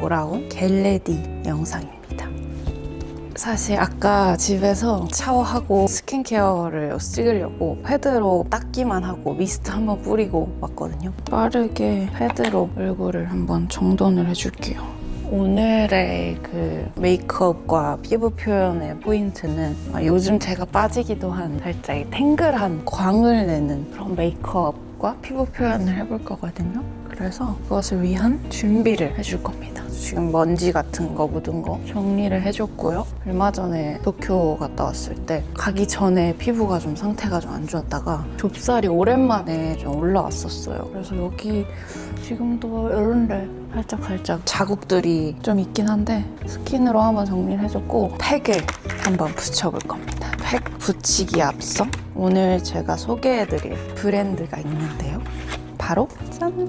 돌아온 겟레디 영상입니다. 사실 아까 집에서 샤워하고 스킨케어를 찍으려고 패드로 닦기만 하고 미스트 한번 뿌리고 왔거든요. 빠르게 패드로 얼굴을 한번 정돈을 해줄게요. 오늘의 그 메이크업과 피부 표현의 포인트는 요즘 제가 빠지기도 한 살짝 이 탱글한 광을 내는 그런 메이크업과 피부 표현을 해볼 거거든요. 그래서 그것을 위한 준비를 해줄 겁니다. 지금 먼지 같은 거 묻은 거 정리를 해줬고요. 얼마 전에 도쿄 갔다 왔을 때 가기 전에 피부가 좀 상태가 좀 안 좋았다가 좁쌀이 오랜만에 좀 올라왔었어요. 그래서 여기 지금도 이런데 살짝 자국들이 좀 있긴 한데 스킨으로 한번 정리를 해줬고 팩을 한번 붙여볼 겁니다. 팩 붙이기 앞서 오늘 제가 소개해드릴 브랜드가 있는데요. 바로 짠!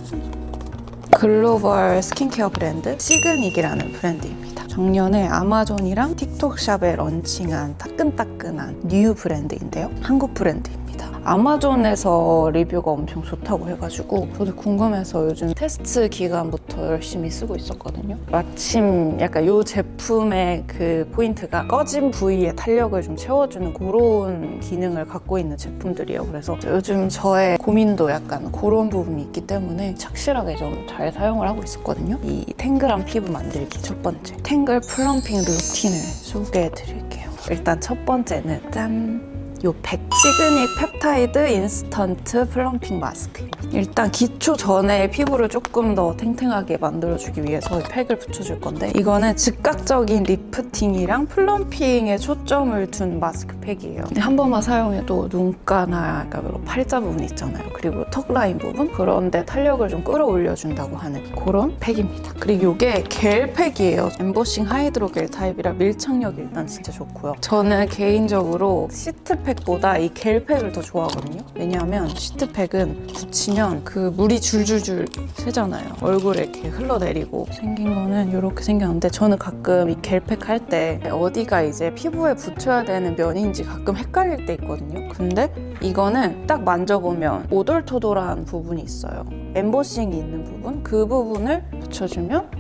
글로벌 스킨케어 브랜드 시그닉이라는 브랜드입니다. 작년에 아마존이랑 틱톡샵에 런칭한 따끈따끈한 뉴 브랜드인데요. 한국 브랜드입니다. 아마존에서 리뷰가 엄청 좋다고 해가지고 저도 궁금해서 요즘 테스트 기간부터 열심히 쓰고 있었거든요. 마침 약간 이 제품의 그 포인트가 꺼진 부위에 탄력을 좀 채워주는 그런 기능을 갖고 있는 제품들이에요. 그래서 요즘 저의 고민도 약간 그런 부분이 있기 때문에 착실하게 좀 잘 사용을 하고 있었거든요. 이 탱글한 피부 만들기 첫 번째 탱글 플럼핑 루틴을 소개해 드릴게요. 일단 첫 번째는 짠! 요 팩 시그닉 펩타이드 인스턴트 플럼핑 마스크입니다. 일단 기초 전에 피부를 조금 더 탱탱하게 만들어주기 위해서 이 팩을 붙여줄 건데 이거는 즉각적인 리프팅이랑 플럼핑에 초점을 둔 마스크팩이에요. 근데 한 번만 사용해도 눈가나 약간 팔자 부분 있잖아요. 그리고 턱 라인 부분 그런데 탄력을 좀 끌어올려준다고 하는 그런 팩입니다. 그리고 이게 겔 팩이에요. 엠보싱 하이드로 겔 타입이라 밀착력이 일단 진짜 좋고요. 저는 개인적으로 시트 팩보다 이 겔팩을 더 좋아하거든요. 왜냐하면 시트팩은 붙이면 그 물이 줄줄줄 새잖아요. 얼굴에 이렇게 흘러내리고 생긴 거는 이렇게 생겼는데 저는 가끔 이 겔팩 할 때 어디가 이제 피부에 붙여야 되는 면인지 가끔 헷갈릴 때 있거든요. 근데 이거는 딱 만져보면 오돌토돌한 부분이 있어요. 엠보싱이 있는 부분, 그 부분을 붙여주면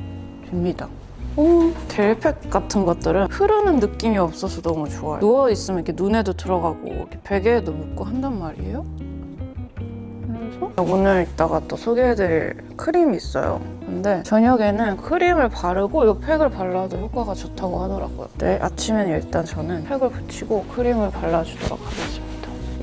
됩니다. 겔팩 같은 것들은 흐르는 느낌이 없어서 너무 좋아요. 누워있으면 이렇게 눈에도 들어가고 이렇게 베개에도 묻고 한단 말이에요. 그래서 오늘 이따가 또 소개해드릴 크림이 있어요. 근데 저녁에는 크림을 바르고 이 팩을 발라도 효과가 좋다고 하더라고요. 네, 아침에는 일단 저는 팩을 붙이고 크림을 발라주도록 하겠습니다.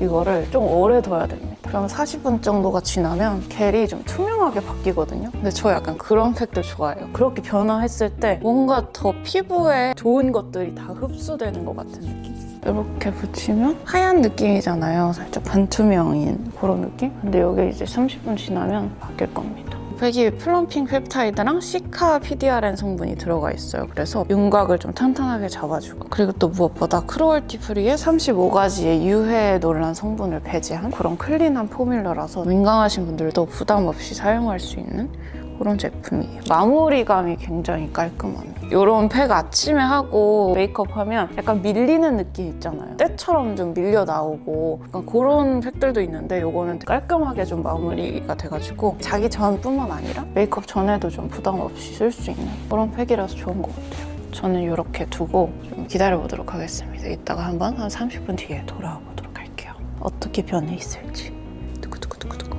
이거를 좀 오래 둬야 됩니다. 그러면 40분 정도가 지나면 겔이 좀 투명하게 바뀌거든요. 근데 저 약간 그런 팩들 좋아해요. 그렇게 변화했을 때 뭔가 더 피부에 좋은 것들이 다 흡수되는 것 같은 느낌? 이렇게 붙이면 하얀 느낌이잖아요. 살짝 반투명인 그런 느낌? 근데 여기 이제 30분 지나면 바뀔 겁니다. 팩이 플럼핑 펩타이드랑 시카 PDRN 성분이 들어가 있어요. 그래서 윤곽을 좀 탄탄하게 잡아주고 그리고 또 무엇보다 크루얼티 프리에 35가지의 유해 논란 성분을 배제한 그런 클린한 포뮬러라서 민감하신 분들도 부담 없이 사용할 수 있는 그런 제품이에요. 마무리감이 굉장히 깔끔합니다. 이런 팩 아침에 하고 메이크업 하면 약간 밀리는 느낌 있잖아요. 때처럼 좀 밀려 나오고 약간 그런 팩들도 있는데 이거는 깔끔하게 좀 마무리가 돼가지고 자기 전뿐만 아니라 메이크업 전에도 좀 부담 없이 쓸 수 있는 그런 팩이라서 좋은 것 같아요. 저는 이렇게 두고 좀 기다려보도록 하겠습니다. 이따가 한번 한 30분 뒤에 돌아와 보도록 할게요. 어떻게 변해 있을지. 두구두구두구두구.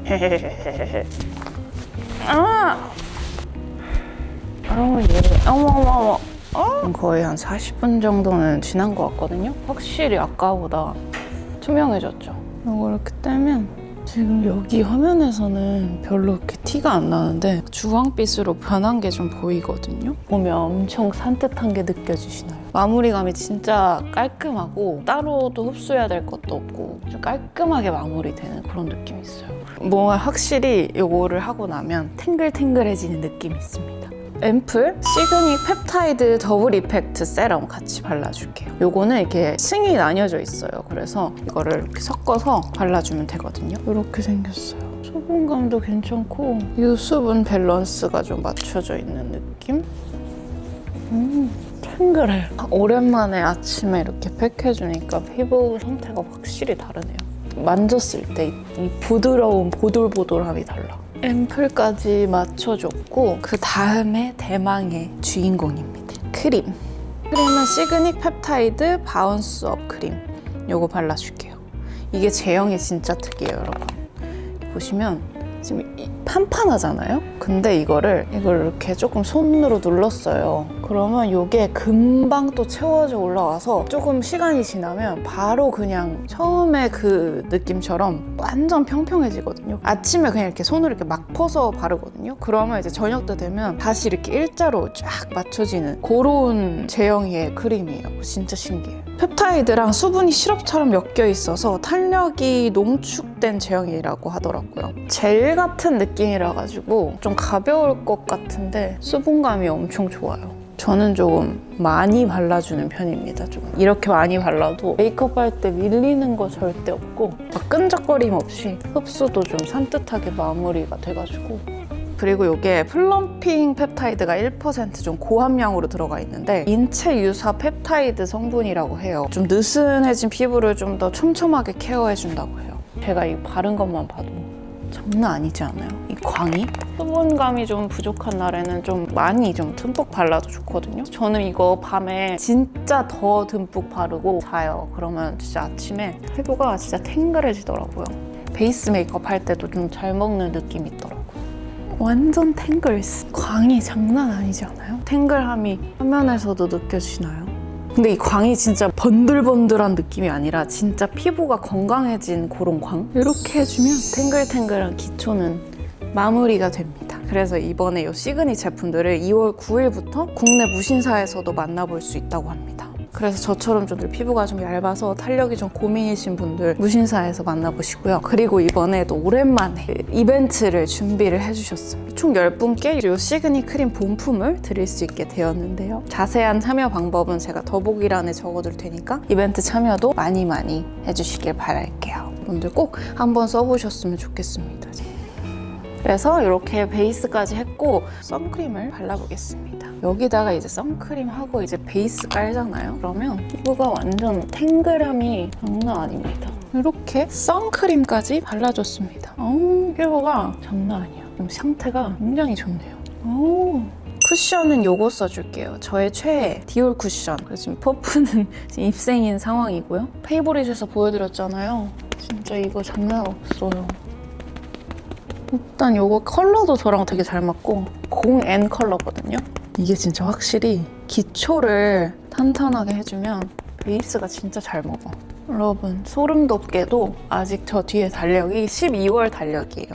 헤헤헤헤헤. 어머. 거의 한 40분 정도는 지난 것 같거든요. 확실히 아까보다 투명해졌죠. 이거 이렇게 떼면 지금 여기 화면에서는 별로 이렇게 티가 안 나는데 주황빛으로 변한 게 좀 보이거든요. 보면 엄청 산뜻한 게 느껴지시나요? 마무리감이 진짜 깔끔하고 따로도 흡수해야 될 것도 없고 좀 깔끔하게 마무리되는 그런 느낌이 있어요. 뭔가 확실히 이거를 하고 나면 탱글탱글해지는 느낌이 있습니다. 앰플 시그닉 펩타이드 더블 이펙트 세럼 같이 발라줄게요. 요거는 이렇게 층이 나뉘어져 있어요. 그래서 이거를 이렇게 섞어서 발라주면 되거든요. 이렇게 생겼어요. 수분감도 괜찮고 이 수분 밸런스가 좀 맞춰져 있는 느낌? 탱글해요. 오랜만에 아침에 이렇게 팩해주니까 피부 상태가 확실히 다르네요. 만졌을 때 이 부드러운 보들보들함이 달라. 앰플까지 맞춰줬고 그 다음에 대망의 주인공입니다. 크림은 시그닉 펩타이드 바운스업 크림. 요거 발라줄게요. 이게 제형이 진짜 특이해요, 여러분. 보시면 지금 판판하잖아요? 근데 이걸 이렇게 조금 손으로 눌렀어요. 그러면 이게 금방 또 채워져 올라와서 조금 시간이 지나면 바로 그냥 처음에 그 느낌처럼 완전 평평해지거든요. 아침에 그냥 이렇게 손으로 이렇게 막 퍼서 바르거든요. 그러면 이제 저녁 때 되면 다시 이렇게 일자로 쫙 맞춰지는 그런 제형의 크림이에요. 진짜 신기해요. 펩타이드랑 수분이 시럽처럼 엮여 있어서 탄력이 농축된 제형이라고 하더라고요. 젤 같은 느낌이라 가지고 좀 가벼울 것 같은데 수분감이 엄청 좋아요. 저는 조금 많이 발라주는 편입니다. 좀 이렇게 많이 발라도 메이크업 할 때 밀리는 거 절대 없고 막 끈적거림 없이 흡수도 좀 산뜻하게 마무리가 돼가지고. 그리고 이게 플럼핑 펩타이드가 1% 좀 고함량으로 들어가 있는데 인체 유사 펩타이드 성분이라고 해요. 좀 느슨해진 피부를 좀 더 촘촘하게 케어해준다고 해요. 제가 이 바른 것만 봐도 장난 아니지 않아요? 이 광이? 수분감이 좀 부족한 날에는 좀 많이 좀 듬뿍 발라도 좋거든요. 저는 이거 밤에 진짜 더 듬뿍 바르고 자요. 그러면 진짜 아침에 피부가 진짜 탱글해지더라고요. 베이스 메이크업 할 때도 좀 잘 먹는 느낌이 있더라고요. 완전 탱글스. 광이 장난 아니지 않아요? 탱글함이 화면에서도 느껴지나요? 근데 이 광이 진짜 번들번들한 느낌이 아니라 진짜 피부가 건강해진 그런 광? 이렇게 해주면 탱글탱글한 기초는 마무리가 됩니다. 그래서 이번에 이 시그니 제품들을 2월 9일부터 국내 무신사에서도 만나볼 수 있다고 합니다. 그래서 저처럼 좀 피부가 좀 얇아서 탄력이 좀 고민이신 분들 무신사에서 만나보시고요. 그리고 이번에 또 오랜만에 이벤트를 준비를 해주셨습니다. 총 10분께 이 시그니 크림 본품을 드릴 수 있게 되었는데요. 자세한 참여 방법은 제가 더보기란에 적어둘 테니까 이벤트 참여도 많이 해주시길 바랄게요. 분들 꼭 한번 써보셨으면 좋겠습니다. 그래서 이렇게 베이스까지 했고 선크림을 발라보겠습니다. 여기다가 이제 선크림하고 이제 베이스 깔잖아요. 그러면 피부가 완전 탱글함이 장난 아닙니다. 이렇게 선크림까지 발라줬습니다. 피부가 장난 아니야. 상태가 굉장히 좋네요. 쿠션은 요거 써줄게요. 저의 최애 디올 쿠션. 그래서 지금 퍼프는 지금 입생인 상황이고요. 페이보릿에서 보여드렸잖아요. 진짜 이거 장난 없어요. 일단 요거 컬러도 저랑 되게 잘 맞고 0N 컬러거든요. 이게 진짜 확실히 기초를 탄탄하게 해주면 베이스가 진짜 잘 먹어. 여러분 소름 돋게도 아직 저 뒤에 달력이 12월 달력이에요.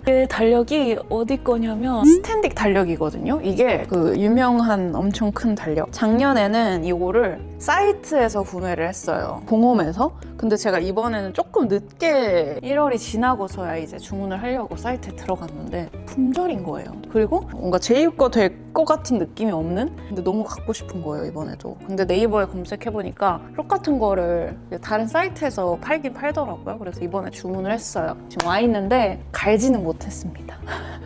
그 달력이 어디 거냐면 스탠딕 달력이거든요. 이게 그 유명한 엄청 큰 달력. 작년에는 이거를 사이트에서 구매를 했어요. 공홈에서. 근데 제가 이번에는 조금 늦게 1월이 지나고서야 이제 주문을 하려고 사이트에 들어갔는데 품절인 거예요. 그리고 뭔가 제 입고 될 것 같은 느낌이 없는? 근데 너무 갖고 싶은 거예요, 이번에도. 근데 네이버에 검색해보니까 똑같은 거를 다른 사이트에서 팔긴 팔더라고요. 그래서 이번에 주문을 했어요. 지금 와 있는데 갈지는 못했습니다.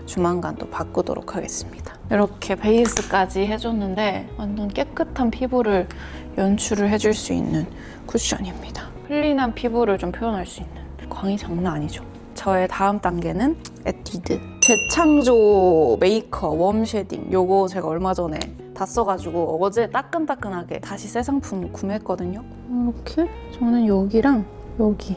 조만간 또 바꾸도록 하겠습니다. 이렇게 베이스까지 해줬는데 완전 깨끗한 피부를 연출을 해줄 수 있는 쿠션입니다. 클린한 피부를 좀 표현할 수 있는 광이 장난 아니죠. 저의 다음 단계는 에뛰드 재창조 메이커 웜 쉐딩. 요거 제가 얼마 전에 다 써가지고 어제 따끈따끈하게 다시 새 상품 구매했거든요. 이렇게 저는 여기랑 여기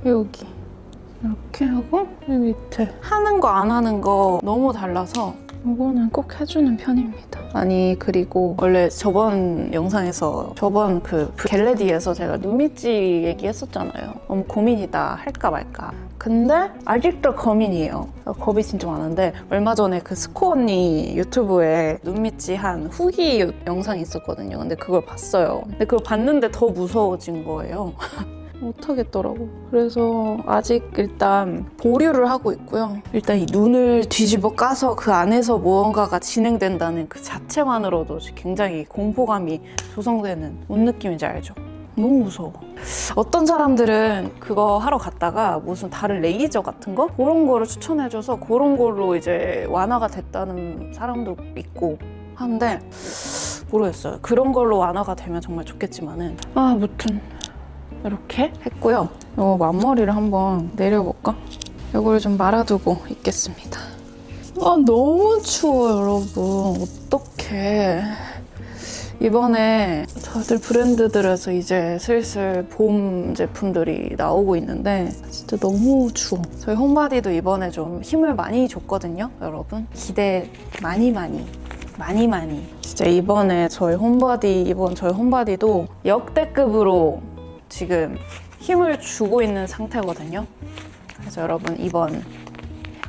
이렇게 하고 이 밑에 하는 거 안 하는 거 너무 달라서 이거는 꼭 해주는 편입니다. 아니 그리고 원래 저번 영상에서 저번 그 겟레디에서 제가 눈밑지 얘기했었잖아요. 너무 고민이다 할까 말까. 근데 아직도 고민이에요. 겁이 진짜 많은데 얼마 전에 그 스코 언니 유튜브에 눈밑지 한 후기 영상이 있었거든요. 근데 그걸 봤어요. 근데 그걸 봤는데 더 무서워진 거예요. 못하겠더라고. 그래서 아직 일단 보류를 하고 있고요. 일단 이 눈을 뒤집어 까서 그 안에서 무언가가 진행된다는 그 자체만으로도 굉장히 공포감이 조성되는 뭔 느낌인지 알죠? 너무 무서워. 어떤 사람들은 그거 하러 갔다가 무슨 다른 레이저 같은 거? 그런 거를 추천해줘서 그런 걸로 이제 완화가 됐다는 사람도 있고 하는데 모르겠어요. 그런 걸로 완화가 되면 정말 좋겠지만은 아무튼 이렇게 했고요. 이 앞머리를 한번 내려볼까? 이걸 좀 말아두고 있겠습니다. 아, 너무 추워, 여러분. 어떡해. 이번에 다들 브랜드들에서 이제 슬슬 봄 제품들이 나오고 있는데 진짜 너무 추워. 저희 홈바디도 이번에 좀 힘을 많이 줬거든요, 여러분. 기대 많이. 진짜 이번 저희 홈바디도 역대급으로 지금 힘을 주고 있는 상태거든요. 그래서 여러분 이번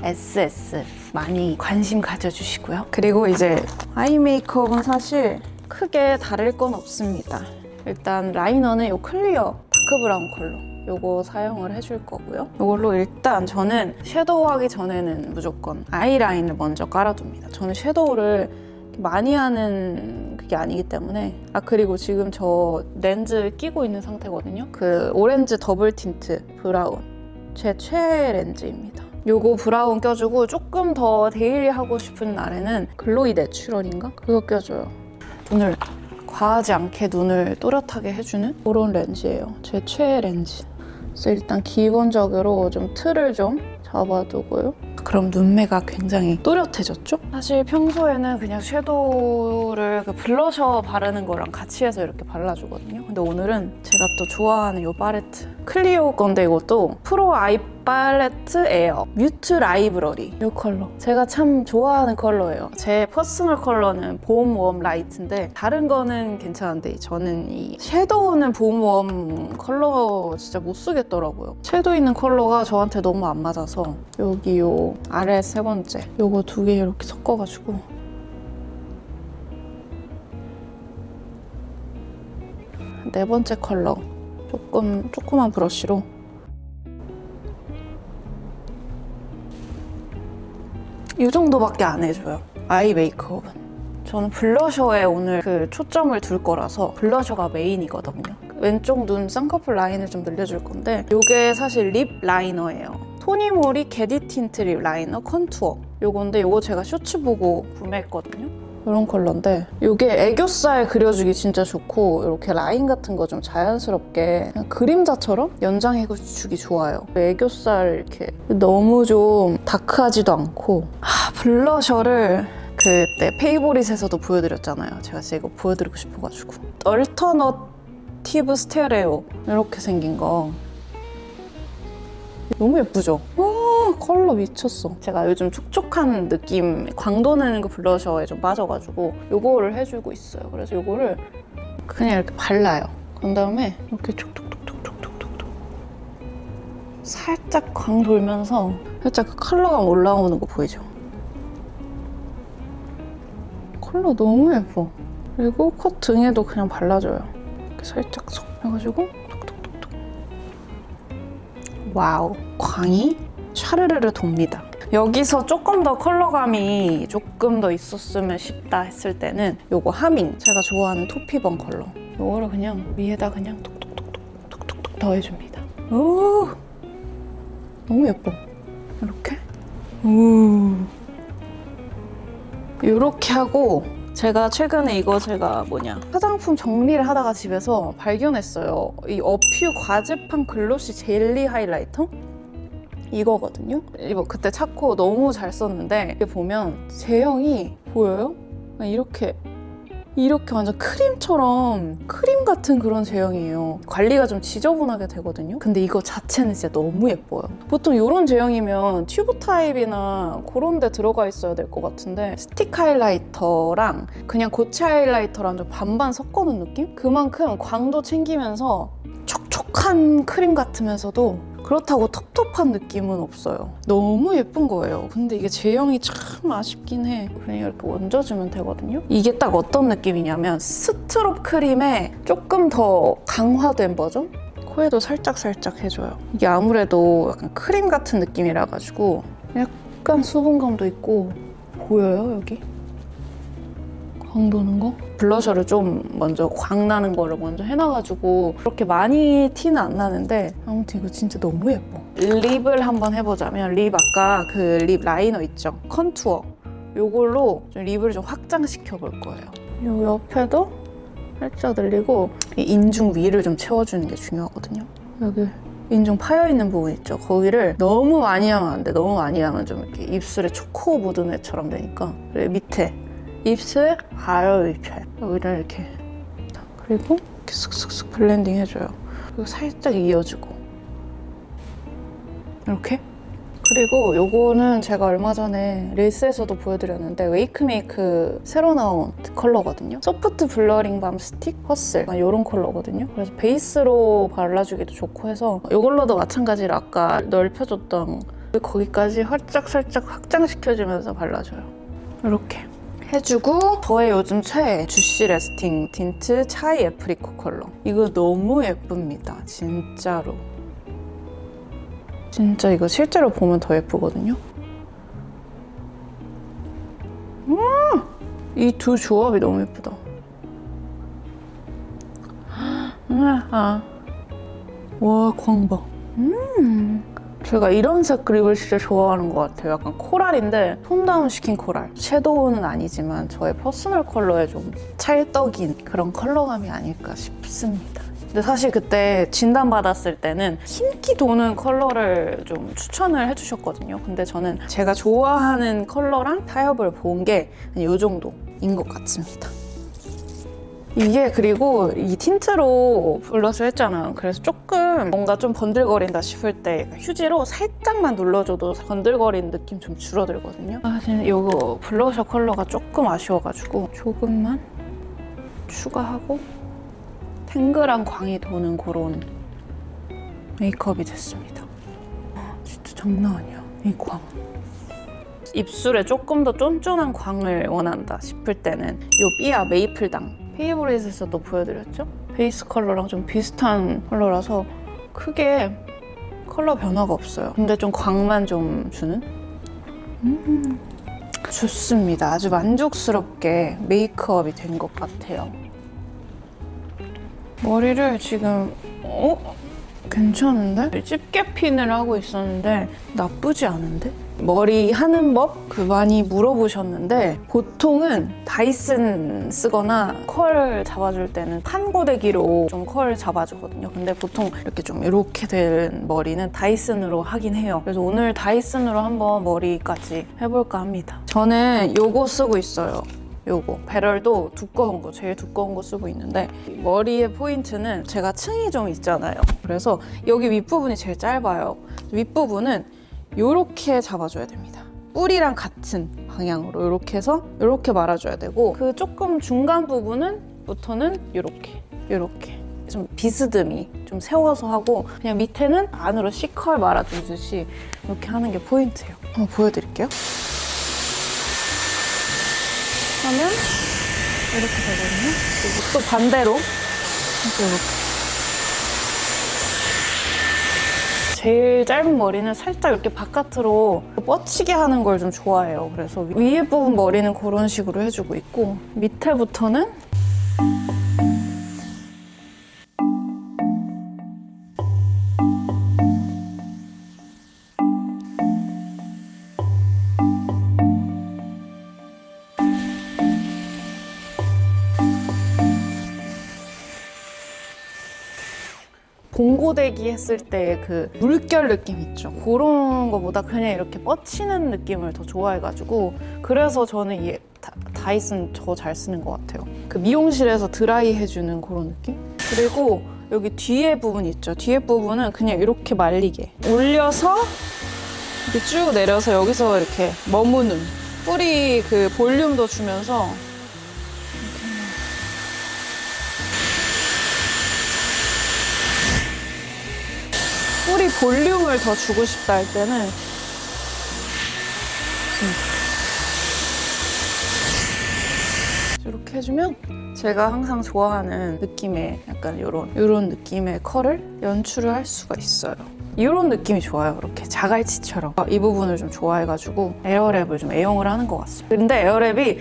SS 많이 관심 가져주시고요. 그리고 이제 아이 메이크업은 사실 크게 다를 건 없습니다. 일단 라이너는 이 클리어 다크 브라운 컬러 요거 사용을 해줄 거고요. 이걸로 일단 저는 섀도우 하기 전에는 무조건 아이라인을 먼저 깔아둡니다. 저는 섀도우를 많이 하는 그게 아니기 때문에. 그리고 지금 저 렌즈 끼고 있는 상태거든요. 그 오렌지 더블 틴트 브라운 제 최애 렌즈입니다. 요거 브라운 껴주고 조금 더 데일리 하고 싶은 날에는 글로이 내추럴인가? 그거 껴줘요. 눈을 과하지 않게 눈을 또렷하게 해주는 그런 렌즈예요. 제 최애 렌즈. 그래서 일단 기본적으로 좀 틀을 좀 잡아두고요. 그럼 눈매가 굉장히 또렷해졌죠? 사실 평소에는 그냥 섀도우를 그 블러셔 바르는 거랑 같이 해서 이렇게 발라주거든요. 근데 오늘은 제가 또 좋아하는 이 팔레트 클리오 건데 이것도 프로 아이 팔레트 에어 뮤트 라이브러리 이 컬러 제가 참 좋아하는 컬러예요. 제 퍼스널 컬러는 봄 웜 라이트인데 다른 거는 괜찮은데 저는 이 섀도우는 봄 웜 컬러 진짜 못 쓰겠더라고요. 섀도우 있는 컬러가 저한테 너무 안 맞아서 여기 요 아래 세 번째 요거 두 개 이렇게 섞어가지고 네 번째 컬러 조그만 브러쉬로 이 정도밖에 안 해줘요. 아이 메이크업은. 저는 블러셔에 오늘 그 초점을 둘 거라서 블러셔가 메인이거든요. 왼쪽 눈 쌍꺼풀 라인을 좀 늘려줄 건데 이게 사실 립 라이너예요. 토니모리 게디 틴트 립 라이너 컨투어 요건데 요거 제가 쇼츠 보고 구매했거든요. 이런 컬러인데 이게 애교살 그려주기 진짜 좋고 이렇게 라인 같은 거 좀 자연스럽게 그냥 그림자처럼 연장해주기 좋아요. 애교살 이렇게 너무 좀 다크하지도 않고 블러셔를 그때 페이보릿에서도 보여드렸잖아요. 제가 진짜 이거 보여드리고 싶어가지고 얼터너티브 스테레오 이렇게 생긴 거 너무 예쁘죠? 컬러 미쳤어. 제가 요즘 촉촉한 느낌, 광도 내는 거 블러셔에 좀 빠져가지고 요거를 해주고 있어요. 그래서 요거를 그냥 이렇게 발라요. 그런 다음에 이렇게 촉촉촉촉촉촉촉 살짝 광 돌면서 살짝 그 컬러감 올라오는 거 보이죠? 컬러 너무 예뻐. 그리고 콧 등에도 그냥 발라줘요. 이렇게 살짝 쏙 해가지고 톡톡톡톡. 와우, 광이 샤르르르 돕니다. 여기서 조금 더 컬러감이 조금 더 있었으면 싶다 했을 때는 요거 하밍, 제가 좋아하는 토피번 컬러 요거를 그냥 위에다 그냥 톡톡톡톡톡톡 더해줍니다. 오, 너무 예뻐. 이렇게 이렇게 하고 제가 최근에 이거 화장품 정리를 하다가 집에서 발견했어요. 이 어퓨 과즙한 글로시 젤리 하이라이터? 이거거든요. 이거 그때 찾고 너무 잘 썼는데 이게 보면 제형이 보여요? 이렇게 완전 크림처럼 크림 같은 그런 제형이에요. 관리가 좀 지저분하게 되거든요. 근데 이거 자체는 진짜 너무 예뻐요. 보통 이런 제형이면 튜브 타입이나 그런 데 들어가 있어야 될 것 같은데 스틱 하이라이터랑 그냥 고체 하이라이터랑 좀 반반 섞어놓은 느낌? 그만큼 광도 챙기면서 촉촉한 크림 같으면서도 그렇다고 텁텁한 느낌은 없어요. 너무 예쁜 거예요. 근데 이게 제형이 참 아쉽긴 해. 그냥 이렇게 얹어주면 되거든요. 이게 딱 어떤 느낌이냐면 스트롭 크림에 조금 더 강화된 버전? 코에도 살짝 해줘요. 이게 아무래도 약간 크림 같은 느낌이라 가지고 약간 수분감도 있고 보여요, 여기? 광 도는 거? 블러셔를 좀 먼저 광 나는 거를 먼저 해놔가지고 그렇게 많이 티는 안 나는데 아무튼 이거 진짜 너무 예뻐. 립을 한번 해보자면 립 아까 그 립 라이너 있죠? 컨투어 요걸로 좀 립을 좀 확장시켜 볼 거예요. 요 옆에도 살짝 늘리고 이 인중 위를 좀 채워주는 게 중요하거든요. 여기 인중 파여있는 부분 있죠? 거기를 너무 많이 하면 안 돼. 너무 많이 하면 좀 이렇게 입술에 초코 묻은 애처럼 되니까. 그리고 밑에 입술 바로 밑에 여기를 이렇게, 그리고 이렇게 슥슥슥 블렌딩 해줘요. 그리고 살짝 이어주고 이렇게. 그리고 요거는 제가 얼마 전에 릴스에서도 보여드렸는데 웨이크메이크 새로 나온 컬러거든요. 소프트 블러링 밤 스틱 퍼슬 이런 컬러거든요. 그래서 베이스로 발라주기도 좋고 해서 이걸로도 마찬가지로 아까 넓혀줬던 거기까지 살짝 확장시켜주면서 발라줘요. 이렇게 해주고, 저의 요즘 최애 주시 레스팅 틴트 차이 애프리코 컬러. 이거 너무 예쁩니다. 진짜로. 진짜 이거 실제로 보면 더 예쁘거든요. 이 두 조합이 너무 예쁘다. 와, 광 봐. 제가 이런 색 그립을 진짜 좋아하는 것 같아요. 약간 코랄인데 톤 다운 시킨 코랄. 섀도우는 아니지만 저의 퍼스널 컬러에 좀 찰떡인 그런 컬러감이 아닐까 싶습니다. 근데 사실 그때 진단받았을 때는 흰기 도는 컬러를 좀 추천을 해주셨거든요. 근데 저는 제가 좋아하는 컬러랑 타협을 본 게 이 정도인 것 같습니다. 이게 그리고 이 틴트로 블러셔 했잖아요. 그래서 조금 뭔가 좀 번들거린다 싶을 때 휴지로 살짝만 눌러줘도 번들거리는 느낌 좀 줄어들거든요. 지금 이거 블러셔 컬러가 조금 아쉬워가지고 조금만 추가하고 탱글한 광이 도는 그런 메이크업이 됐습니다. 진짜 장난 아니야, 이 광. 입술에 조금 더 쫀쫀한 광을 원한다 싶을 때는 이 삐아 메이플당 페이보릿에서도 보여드렸죠? 베이스 컬러랑 좀 비슷한 컬러라서 크게 컬러 변화가 없어요. 근데 좀 광만 좀 주는? 좋습니다. 아주 만족스럽게 메이크업이 된 것 같아요. 머리를 지금 괜찮은데? 집게 핀을 하고 있었는데 나쁘지 않은데? 머리 하는 법 많이 물어보셨는데 보통은 다이슨 쓰거나 컬 잡아줄 때는 판고데기로 좀 컬 잡아주거든요. 근데 보통 이렇게 된 머리는 다이슨으로 하긴 해요. 그래서 오늘 다이슨으로 한번 머리까지 해볼까 합니다. 저는 요거 쓰고 있어요. 요거 배럴도 두꺼운 거, 제일 두꺼운 거 쓰고 있는데 머리의 포인트는 제가 층이 좀 있잖아요. 그래서 여기 윗부분이 제일 짧아요. 윗부분은 요렇게 잡아줘야 됩니다. 뿌리랑 같은 방향으로 이렇게 해서 이렇게 말아줘야 되고, 그 조금 중간 부분부터는 요렇게 좀 비스듬히 좀 세워서 하고, 그냥 밑에는 안으로 C컬 말아주듯이 이렇게 하는 게 포인트예요. 한번 보여드릴게요. 하면 이렇게 되거든요. 그리고 또 반대로 이렇게. 제일 짧은 머리는 살짝 이렇게 바깥으로 뻗치게 하는 걸 좀 좋아해요. 그래서 위에 부분 머리는 그런 식으로 해주고 있고, 밑에부터는 봉고데기 했을 때 그 물결 느낌 있죠? 그런 거보다 그냥 이렇게 뻗치는 느낌을 더 좋아해가지고, 그래서 저는 이 다이슨 저 잘 쓰는 것 같아요. 그 미용실에서 드라이 해주는 그런 느낌? 그리고 여기 뒤에 부분 있죠? 뒤에 부분은 그냥 이렇게 말리게 올려서 이렇게 쭉 내려서 여기서 이렇게 머무는, 뿌리 그 볼륨도 주면서 뿌리 볼륨을 더 주고 싶다 할 때는 이렇게 해주면 제가 항상 좋아하는 느낌의 약간 이런 느낌의 컬을 연출을 할 수가 있어요. 이런 느낌이 좋아요. 이렇게 자갈치처럼. 이 부분을 좀 좋아해가지고 에어랩을 좀 애용을 하는 것 같습니다. 근데 에어랩이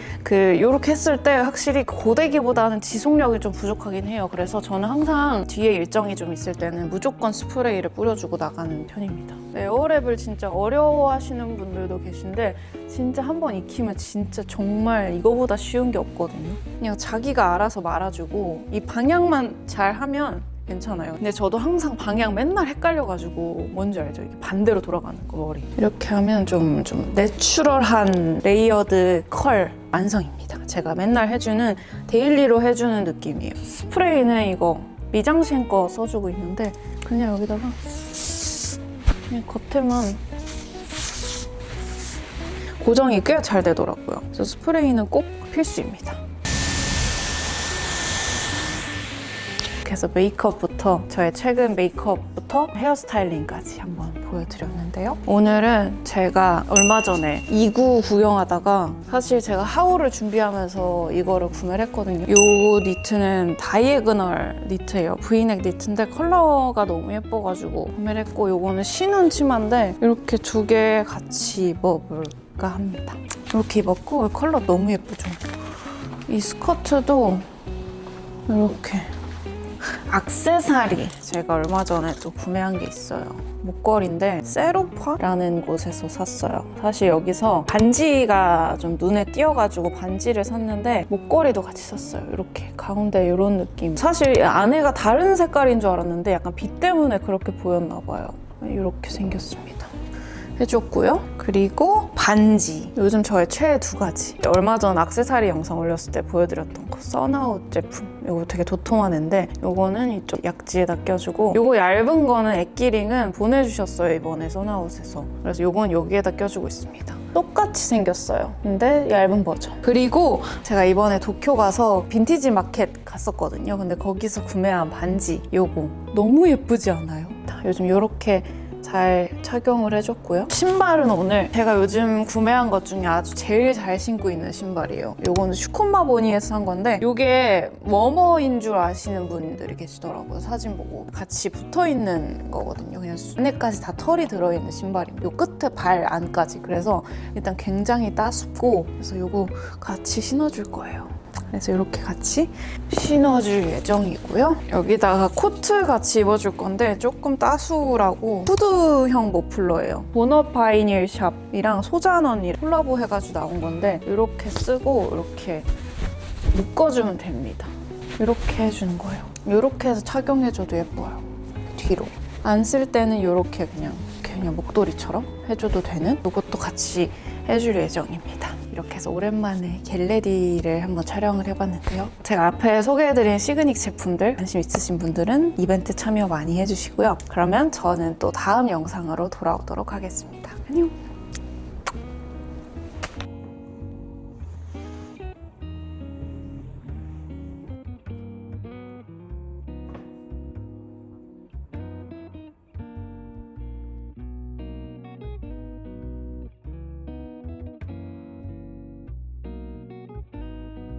이렇게 했을 때 확실히 고데기보다는 지속력이 좀 부족하긴 해요. 그래서 저는 항상 뒤에 일정이 좀 있을 때는 무조건 스프레이를 뿌려주고 나가는 편입니다. 에어랩을 진짜 어려워하시는 분들도 계신데 진짜 한번 익히면 진짜 정말 이거보다 쉬운 게 없거든요. 그냥 자기가 알아서 말아주고 이 방향만 잘 하면 괜찮아요. 근데 저도 항상 방향 맨날 헷갈려가지고 뭔지 알죠? 이게 반대로 돌아가는 거 머리. 이렇게 하면 좀 내추럴한 레이어드 컬 완성입니다. 제가 맨날 해주는 데일리로 해주는 느낌이에요. 스프레이는 이거 미장센 거 써주고 있는데 그냥 여기다가 그냥 겉에만 고정이 꽤 잘 되더라고요. 그래서 스프레이는 꼭 필수입니다. 그래서 메이크업부터 저의 최근 메이크업부터 헤어스타일링까지 한번 보여드렸는데요. 오늘은 제가 얼마 전에 2구 구경하다가 사실 제가 하울을 준비하면서 이거를 구매를 했거든요. 이 니트는 다이애그널 니트예요. 브이넥 니트인데 컬러가 너무 예뻐가지고 구매를 했고 이거는 신은 치마인데 이렇게 두 개 같이 입어볼까 합니다. 이렇게 입었고 컬러 너무 예쁘죠? 이 스커트도 이렇게 액세서리 제가 얼마 전에 또 구매한 게 있어요. 목걸이인데 세로파라는 곳에서 샀어요. 사실 여기서 반지가 좀 눈에 띄어가지고 반지를 샀는데 목걸이도 같이 샀어요. 이렇게 가운데 이런 느낌. 사실 안에가 다른 색깔인 줄 알았는데 약간 빛 때문에 그렇게 보였나 봐요. 이렇게 생겼습니다. 해줬고요. 그리고 반지. 요즘 저의 최애 두 가지. 얼마 전 액세서리 영상 올렸을 때 보여드렸던 거 써나웃 제품. 이거 되게 도톰한 앤데 이거는 이쪽 약지에다 껴주고 이거 얇은 거는 액기링은 보내주셨어요. 이번에 써나웃에서. 그래서 이건 여기에다 껴주고 있습니다. 똑같이 생겼어요. 근데 얇은 버전. 그리고 제가 이번에 도쿄 가서 빈티지 마켓 갔었거든요. 근데 거기서 구매한 반지 요거 너무 예쁘지 않아요? 요즘 이렇게 잘 착용을 해줬고요. 신발은 오늘 제가 요즘 구매한 것 중에 아주 제일 잘 신고 있는 신발이에요. 요거는 슈콘마보니에서 산 건데 이게 워머인 줄 아시는 분들이 계시더라고요. 사진 보고 같이 붙어있는 거거든요. 그냥 안에까지 다 털이 들어있는 신발입니다. 요 끝에 발 안까지. 그래서 일단 굉장히 따숩고 그래서 요거 같이 신어줄 거예요. 그래서 이렇게 같이 신어줄 예정이고요. 여기다가 코트 같이 입어줄 건데 조금 따스우라고 후드형 머플러예요. 보너파이닐 샵이랑 소잔언이 콜라보 해가지고 나온 건데 이렇게 쓰고 이렇게 묶어주면 됩니다. 이렇게 해주는 거예요. 이렇게 해서 착용해줘도 예뻐요. 뒤로. 안 쓸 때는 이렇게 그냥 목도리처럼 해줘도 되는 이것도 같이 해줄 예정입니다. 이렇게 해서 오랜만에 겟레디를 한번 촬영을 해봤는데요. 제가 앞에 소개해드린 시그닉 제품들 관심 있으신 분들은 이벤트 참여 많이 해주시고요. 그러면 저는 또 다음 영상으로 돌아오도록 하겠습니다. 안녕!